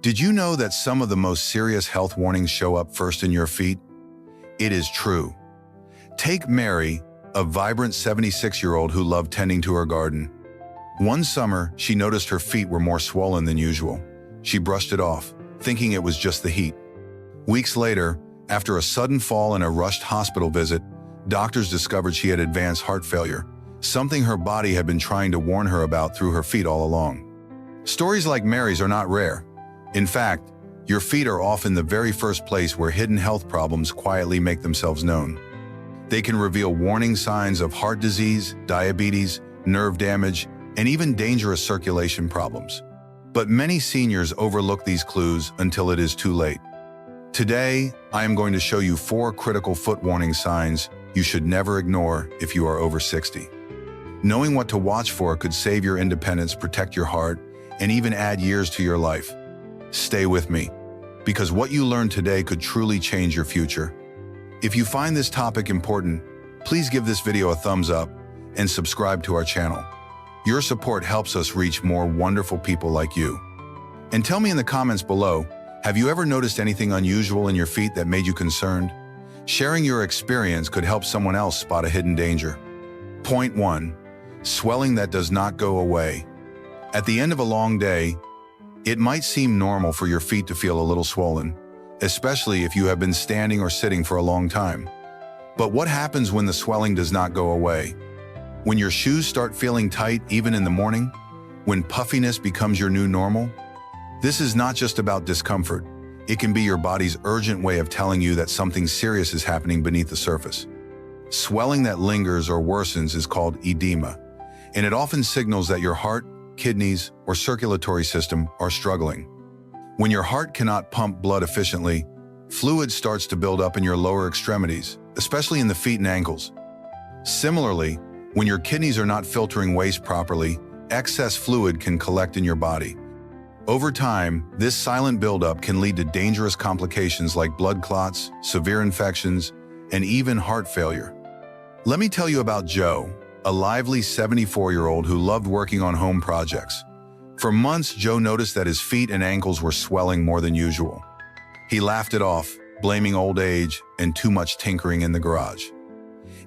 Did you know that some of the most serious health warnings show up first in your feet? It is true. Take Mary, a vibrant 76-year-old who loved tending to her garden. One summer, she noticed her feet were more swollen than usual. She brushed it off, thinking it was just the heat. Weeks later, after a sudden fall and a rushed hospital visit, doctors discovered she had advanced heart failure, something her body had been trying to warn her about through her feet all along. Stories like Mary's are not rare. In fact, your feet are often the very first place where hidden health problems quietly make themselves known. They can reveal warning signs of heart disease, diabetes, nerve damage, and even dangerous circulation problems. But many seniors overlook these clues until it is too late. Today, I am going to show you 4 critical foot warning signs you should never ignore if you are over 60. Knowing what to watch for could save your independence, protect your heart, and even add years to your life. Stay with me, because what you learn today could truly change your future. If you find this topic important, please give this video a thumbs up and subscribe to our channel. Your support helps us reach more wonderful people like you. And tell me in the comments below, have you ever noticed anything unusual in your feet that made you concerned? Sharing your experience could help someone else spot a hidden danger. Point 1. Swelling that does not go away. At the end of a long day, it might seem normal for your feet to feel a little swollen, especially if you have been standing or sitting for a long time. But what happens when the swelling does not go away? When your shoes start feeling tight even in the morning? When puffiness becomes your new normal? This is not just about discomfort. It can be your body's urgent way of telling you that something serious is happening beneath the surface. Swelling that lingers or worsens is called edema, and it often signals that your heart, kidneys, or circulatory system are struggling. When your heart cannot pump blood efficiently, fluid starts to build up in your lower extremities, especially in the feet and ankles. Similarly, when your kidneys are not filtering waste properly, excess fluid can collect in your body. Over time, this silent buildup can lead to dangerous complications like blood clots, severe infections, and even heart failure. Let me tell you about Joe, a lively 74-year-old who loved working on home projects. For months, Joe noticed that his feet and ankles were swelling more than usual. He laughed it off, blaming old age and too much tinkering in the garage.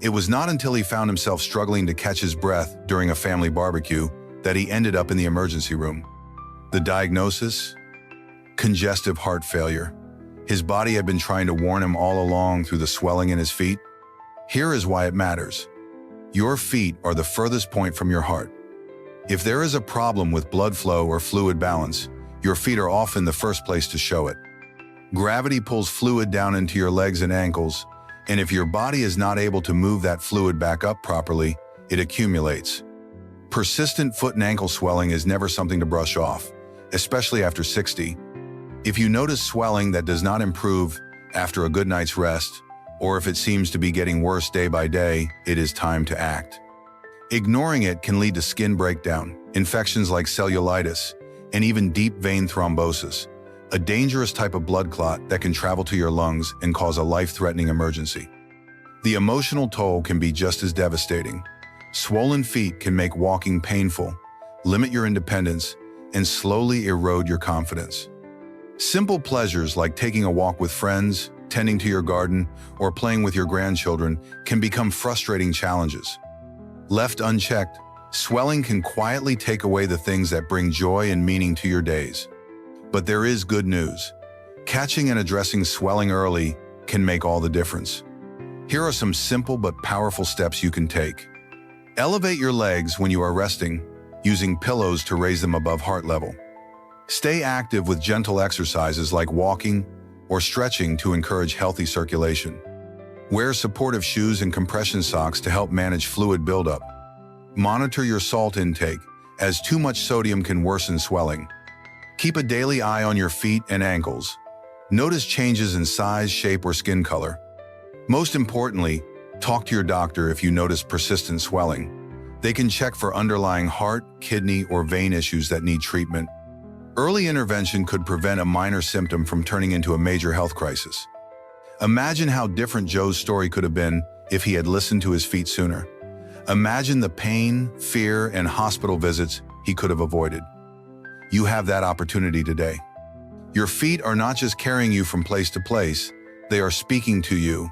It was not until he found himself struggling to catch his breath during a family barbecue that he ended up in the emergency room. The diagnosis? Congestive heart failure. His body had been trying to warn him all along through the swelling in his feet. Here is why it matters. Your feet are the furthest point from your heart. If there is a problem with blood flow or fluid balance, your feet are often the first place to show it. Gravity pulls fluid down into your legs and ankles, and if your body is not able to move that fluid back up properly, it accumulates. Persistent foot and ankle swelling is never something to brush off, especially after 60. If you notice swelling that does not improve after a good night's rest, or if it seems to be getting worse day by day, it is time to act. Ignoring it can lead to skin breakdown, infections like cellulitis, and even deep vein thrombosis, a dangerous type of blood clot that can travel to your lungs and cause a life-threatening emergency. The emotional toll can be just as devastating. Swollen feet can make walking painful, limit your independence, and slowly erode your confidence. Simple pleasures like taking a walk with friends, tending to your garden, or playing with your grandchildren can become frustrating challenges. Left unchecked, swelling can quietly take away the things that bring joy and meaning to your days. But there is good news. Catching and addressing swelling early can make all the difference. Here are some simple but powerful steps you can take. Elevate your legs when you are resting, using pillows to raise them above heart level. Stay active with gentle exercises like walking or stretching to encourage healthy circulation. Wear supportive shoes and compression socks to help manage fluid buildup. Monitor your salt intake, as too much sodium can worsen swelling. Keep a daily eye on your feet and ankles. Notice changes in size, shape, or skin color. Most importantly, talk to your doctor if you notice persistent swelling. They can check for underlying heart, kidney, or vein issues that need treatment. Early intervention could prevent a minor symptom from turning into a major health crisis. Imagine how different Joe's story could have been if he had listened to his feet sooner. Imagine the pain, fear, and hospital visits he could have avoided. You have that opportunity today. Your feet are not just carrying you from place to place, they are speaking to you.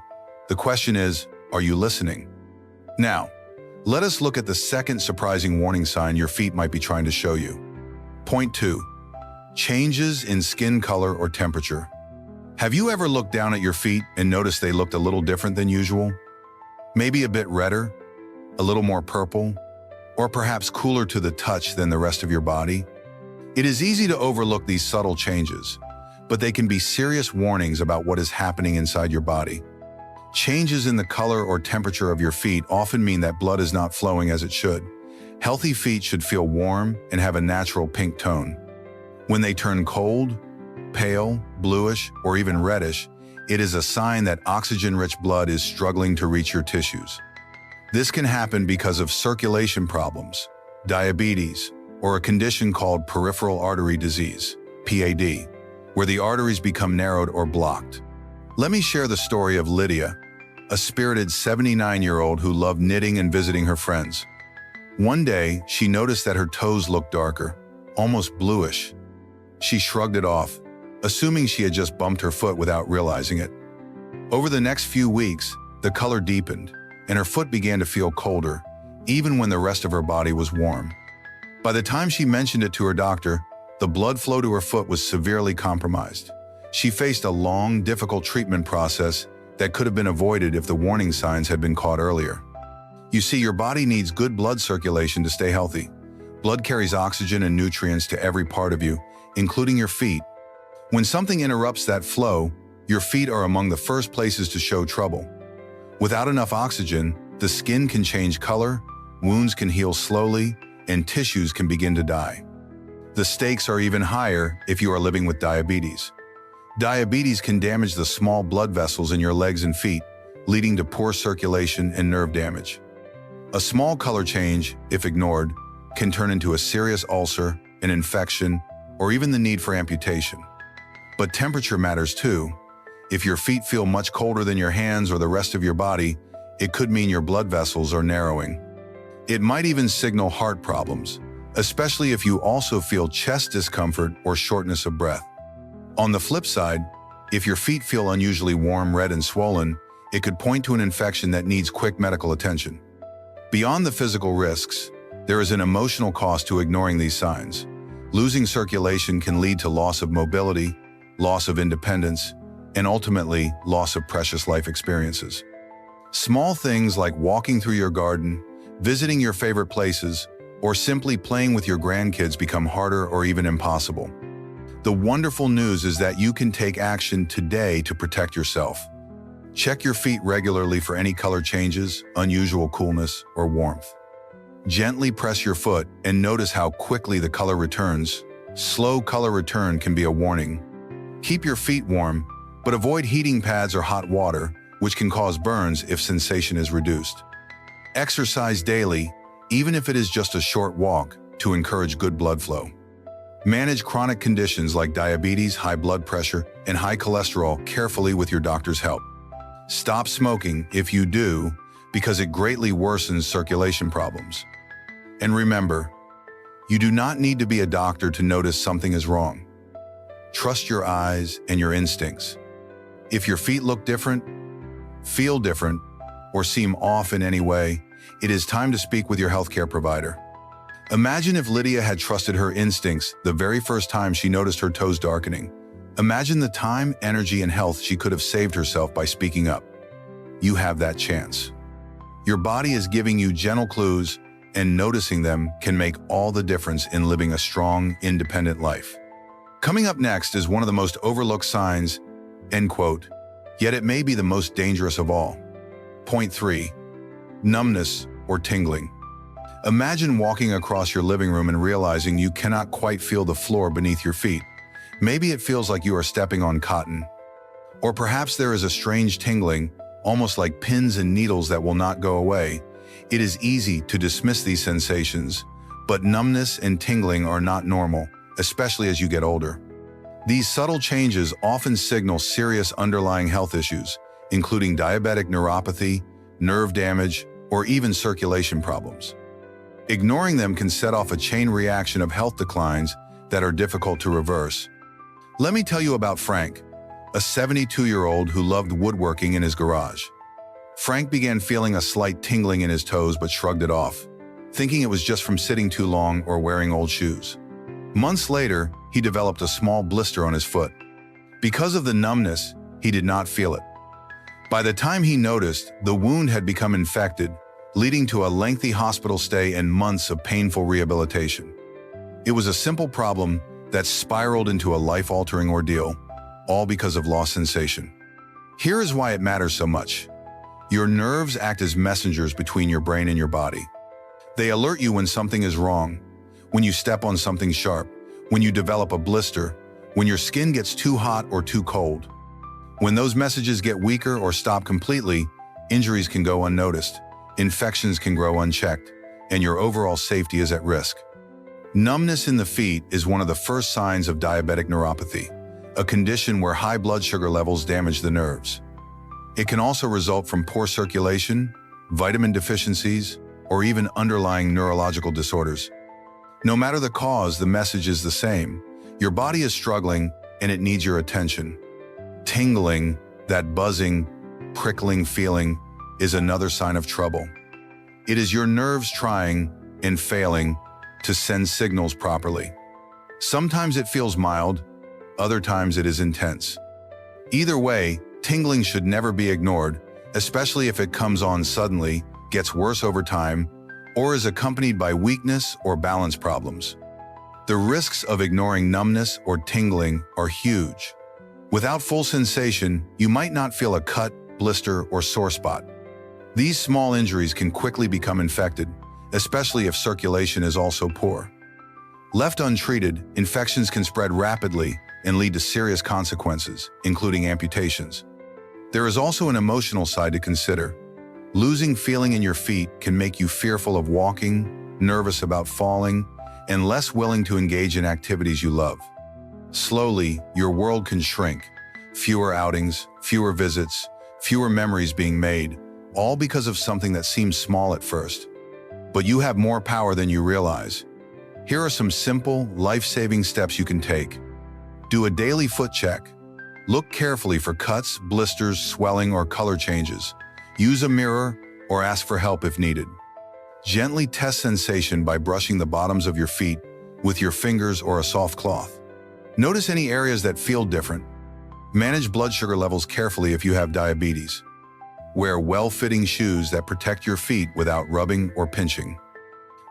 The question is, are you listening? Now, let us look at the second surprising warning sign your feet might be trying to show you. Point 2. Changes in skin color or temperature. Have you ever looked down at your feet and noticed they looked a little different than usual? Maybe a bit redder, a little more purple, or perhaps cooler to the touch than the rest of your body? It is easy to overlook these subtle changes, but they can be serious warnings about what is happening inside your body. Changes in the color or temperature of your feet often mean that blood is not flowing as it should. Healthy feet should feel warm and have a natural pink tone. When they turn cold, pale, bluish, or even reddish, it is a sign that oxygen-rich blood is struggling to reach your tissues. This can happen because of circulation problems, diabetes, or a condition called peripheral artery disease, PAD, where the arteries become narrowed or blocked. Let me share the story of Lydia, a spirited 79-year-old who loved knitting and visiting her friends. One day, she noticed that her toes looked darker, almost bluish. She shrugged it off, assuming she had just bumped her foot without realizing it. Over the next few weeks, the color deepened, and her foot began to feel colder, even when the rest of her body was warm. By the time she mentioned it to her doctor, the blood flow to her foot was severely compromised. She faced a long, difficult treatment process that could have been avoided if the warning signs had been caught earlier. You see, your body needs good blood circulation to stay healthy. Blood carries oxygen and nutrients to every part of you, including your feet. When something interrupts that flow, your feet are among the first places to show trouble. Without enough oxygen, the skin can change color, wounds can heal slowly, and tissues can begin to die. The stakes are even higher if you are living with diabetes. Diabetes can damage the small blood vessels in your legs and feet, leading to poor circulation and nerve damage. A small color change, if ignored, can turn into a serious ulcer, an infection, or even the need for amputation. But temperature matters too. If your feet feel much colder than your hands or the rest of your body, it could mean your blood vessels are narrowing. It might even signal heart problems, especially if you also feel chest discomfort or shortness of breath. On the flip side, if your feet feel unusually warm, red, and swollen, it could point to an infection that needs quick medical attention. Beyond the physical risks, there is an emotional cost to ignoring these signs. Losing circulation can lead to loss of mobility, loss of independence, and ultimately, loss of precious life experiences. Small things like walking through your garden, visiting your favorite places, or simply playing with your grandkids become harder or even impossible. The wonderful news is that you can take action today to protect yourself. Check your feet regularly for any color changes, unusual coolness, or warmth. Gently press your foot and notice how quickly the color returns. Slow color return can be a warning. Keep your feet warm, but avoid heating pads or hot water, which can cause burns if sensation is reduced. Exercise daily, even if it is just a short walk, to encourage good blood flow. Manage chronic conditions like diabetes, high blood pressure, and high cholesterol carefully with your doctor's help. Stop smoking if you do, because it greatly worsens circulation problems. And remember, you do not need to be a doctor to notice something is wrong. Trust your eyes and your instincts. If your feet look different, feel different, or seem off in any way, it is time to speak with your healthcare provider. Imagine if Lydia had trusted her instincts the very first time she noticed her toes darkening. Imagine the time, energy, and health she could have saved herself by speaking up. You have that chance. Your body is giving you gentle clues, and noticing them can make all the difference in living a strong, independent life. Coming up next is one of the most overlooked signs, end quote, yet it may be the most dangerous of all. Point 3. Numbness or tingling. Imagine walking across your living room and realizing you cannot quite feel the floor beneath your feet. Maybe it feels like you are stepping on cotton. Or perhaps there is a strange tingling, almost like pins and needles that will not go away. It is easy to dismiss these sensations, but numbness and tingling are not normal, especially as you get older. These subtle changes often signal serious underlying health issues, including diabetic neuropathy, nerve damage, or even circulation problems. Ignoring them can set off a chain reaction of health declines that are difficult to reverse. Let me tell you about Frank, a 72-year-old who loved woodworking in his garage. Frank began feeling a slight tingling in his toes but shrugged it off, thinking it was just from sitting too long or wearing old shoes. Months later, he developed a small blister on his foot. Because of the numbness, he did not feel it. By the time he noticed, the wound had become infected, leading to a lengthy hospital stay and months of painful rehabilitation. It was a simple problem that spiraled into a life-altering ordeal, all because of lost sensation. Here is why it matters so much. Your nerves act as messengers between your brain and your body. They alert you when something is wrong, when you step on something sharp, when you develop a blister, when your skin gets too hot or too cold. When those messages get weaker or stop completely, injuries can go unnoticed, infections can grow unchecked, and your overall safety is at risk. Numbness in the feet is one of the first signs of diabetic neuropathy, a condition where high blood sugar levels damage the nerves. It can also result from poor circulation, vitamin deficiencies, or even underlying neurological disorders. No matter the cause, the message is the same. Your body is struggling and it needs your attention. Tingling, that buzzing, prickling feeling, is another sign of trouble. It is your nerves trying and failing to send signals properly. Sometimes it feels mild, other times it is intense. Either way, tingling should never be ignored, especially if it comes on suddenly, gets worse over time, or is accompanied by weakness or balance problems. The risks of ignoring numbness or tingling are huge. Without full sensation, you might not feel a cut, blister, or sore spot. These small injuries can quickly become infected, especially if circulation is also poor. Left untreated, infections can spread rapidly and lead to serious consequences, including amputations. There is also an emotional side to consider. Losing feeling in your feet can make you fearful of walking, nervous about falling, and less willing to engage in activities you love. Slowly, your world can shrink. Fewer outings, fewer visits, fewer memories being made, all because of something that seems small at first. But you have more power than you realize. Here are some simple, life-saving steps you can take. Do a daily foot check. Look carefully for cuts, blisters, swelling, or color changes. Use a mirror or ask for help if needed. Gently test sensation by brushing the bottoms of your feet with your fingers or a soft cloth. Notice any areas that feel different. Manage blood sugar levels carefully if you have diabetes. Wear well-fitting shoes that protect your feet without rubbing or pinching.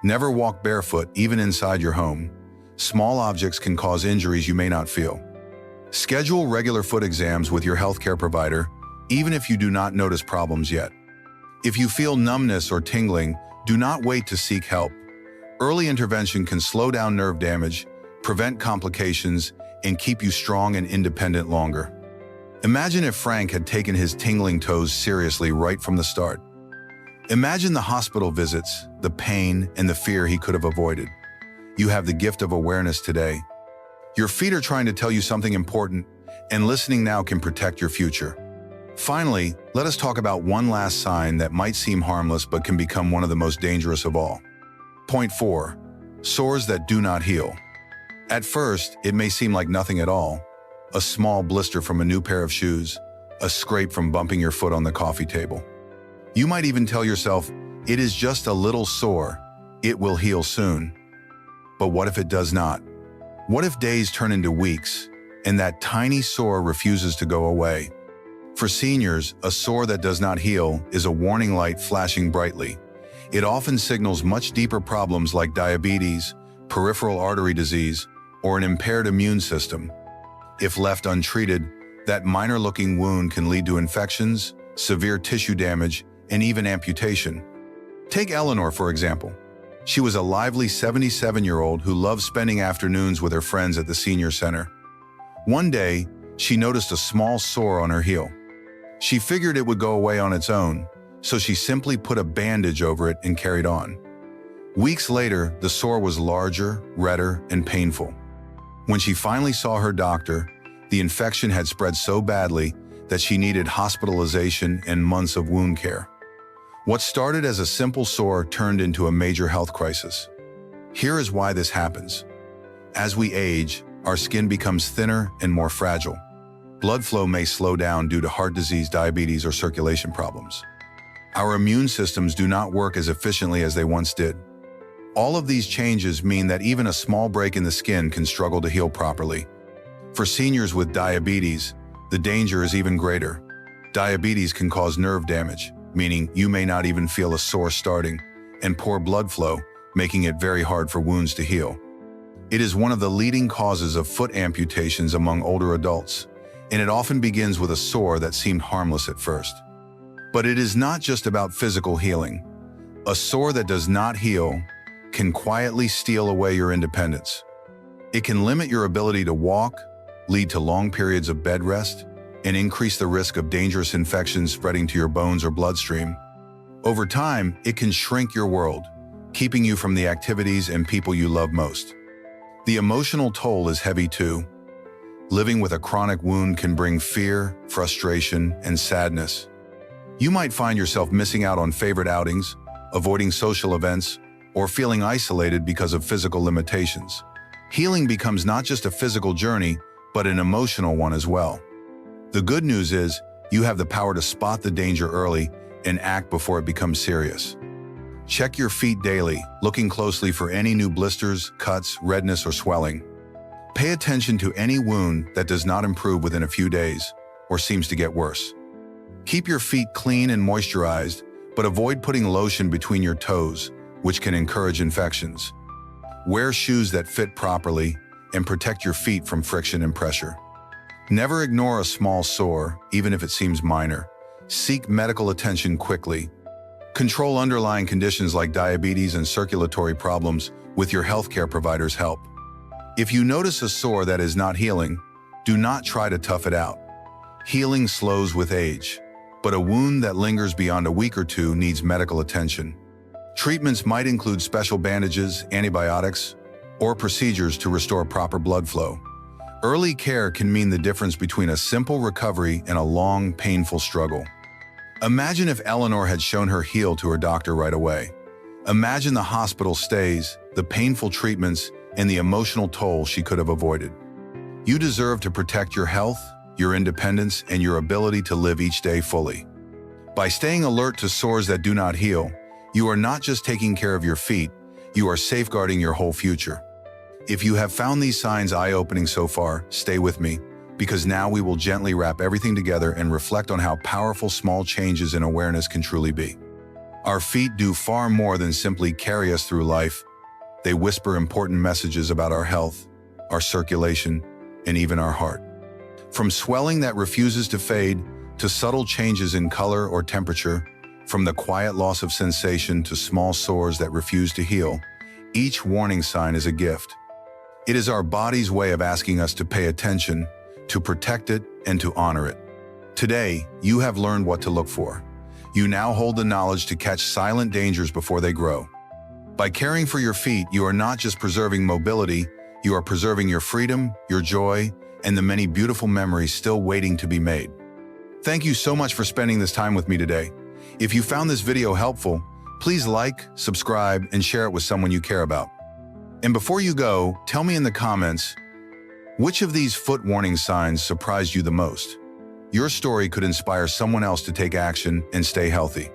Never walk barefoot, even inside your home. Small objects can cause injuries you may not feel. Schedule regular foot exams with your healthcare provider, even if you do not notice problems yet. If you feel numbness or tingling, do not wait to seek help. Early intervention can slow down nerve damage, prevent complications, and keep you strong and independent longer. Imagine if Frank had taken his tingling toes seriously right from the start. Imagine the hospital visits, the pain, and the fear he could have avoided. You have the gift of awareness today. Your feet are trying to tell you something important, and listening now can protect your future. Finally, let us talk about one last sign that might seem harmless but can become one of the most dangerous of all. Point 4. Sores that do not heal. At first, it may seem like nothing at all. A small blister from a new pair of shoes, a scrape from bumping your foot on the coffee table. You might even tell yourself, it is just a little sore, it will heal soon. But what if it does not? What if days turn into weeks, and that tiny sore refuses to go away? For seniors, a sore that does not heal is a warning light flashing brightly. It often signals much deeper problems like diabetes, peripheral artery disease, or an impaired immune system. If left untreated, that minor-looking wound can lead to infections, severe tissue damage, and even amputation. Take Eleanor, for example. She was a lively 77-year-old who loved spending afternoons with her friends at the senior center. One day, she noticed a small sore on her heel. She figured it would go away on its own, so she simply put a bandage over it and carried on. Weeks later, the sore was larger, redder, and painful. When she finally saw her doctor, the infection had spread so badly that she needed hospitalization and months of wound care. What started as a simple sore turned into a major health crisis. Here is why this happens. As we age, our skin becomes thinner and more fragile. Blood flow may slow down due to heart disease, diabetes, or circulation problems. Our immune systems do not work as efficiently as they once did. All of these changes mean that even a small break in the skin can struggle to heal properly. For seniors with diabetes, the danger is even greater. Diabetes can cause nerve damage, meaning you may not even feel a sore starting, and poor blood flow, making it very hard for wounds to heal. It is one of the leading causes of foot amputations among older adults, and it often begins with a sore that seemed harmless at first. But it is not just about physical healing. A sore that does not heal can quietly steal away your independence. It can limit your ability to walk, lead to long periods of bed rest, and increase the risk of dangerous infections spreading to your bones or bloodstream. Over time, it can shrink your world, keeping you from the activities and people you love most. The emotional toll is heavy too. Living with a chronic wound can bring fear, frustration, and sadness. You might find yourself missing out on favorite outings, avoiding social events, or feeling isolated because of physical limitations. Healing becomes not just a physical journey, but an emotional one as well. The good news is, you have the power to spot the danger early and act before it becomes serious. Check your feet daily, looking closely for any new blisters, cuts, redness, or swelling. Pay attention to any wound that does not improve within a few days or seems to get worse. Keep your feet clean and moisturized, but avoid putting lotion between your toes, which can encourage infections. Wear shoes that fit properly and protect your feet from friction and pressure. Never ignore a small sore, even if it seems minor. Seek medical attention quickly. Control underlying conditions like diabetes and circulatory problems with your healthcare provider's help. If you notice a sore that is not healing, do not try to tough it out. Healing slows with age, but a wound that lingers beyond a week or two needs medical attention. Treatments might include special bandages, antibiotics, or procedures to restore proper blood flow. Early care can mean the difference between a simple recovery and a long, painful struggle. Imagine if Eleanor had shown her heel to her doctor right away. Imagine the hospital stays, the painful treatments, and the emotional toll she could have avoided. You deserve to protect your health, your independence, and your ability to live each day fully. By staying alert to sores that do not heal, you are not just taking care of your feet, you are safeguarding your whole future. If you have found these signs eye-opening so far, stay with me, because now we will gently wrap everything together and reflect on how powerful small changes in awareness can truly be. Our feet do far more than simply carry us through life. They whisper important messages about our health, our circulation, and even our heart. From swelling that refuses to fade, to subtle changes in color or temperature, from the quiet loss of sensation to small sores that refuse to heal, each warning sign is a gift. It is our body's way of asking us to pay attention, to protect it, and to honor it. Today, you have learned what to look for. You now hold the knowledge to catch silent dangers before they grow. By caring for your feet, you are not just preserving mobility, you are preserving your freedom, your joy, and the many beautiful memories still waiting to be made. Thank you so much for spending this time with me today. If you found this video helpful, please like, subscribe, and share it with someone you care about. And before you go, tell me in the comments, which of these foot warning signs surprised you the most? Your story could inspire someone else to take action and stay healthy.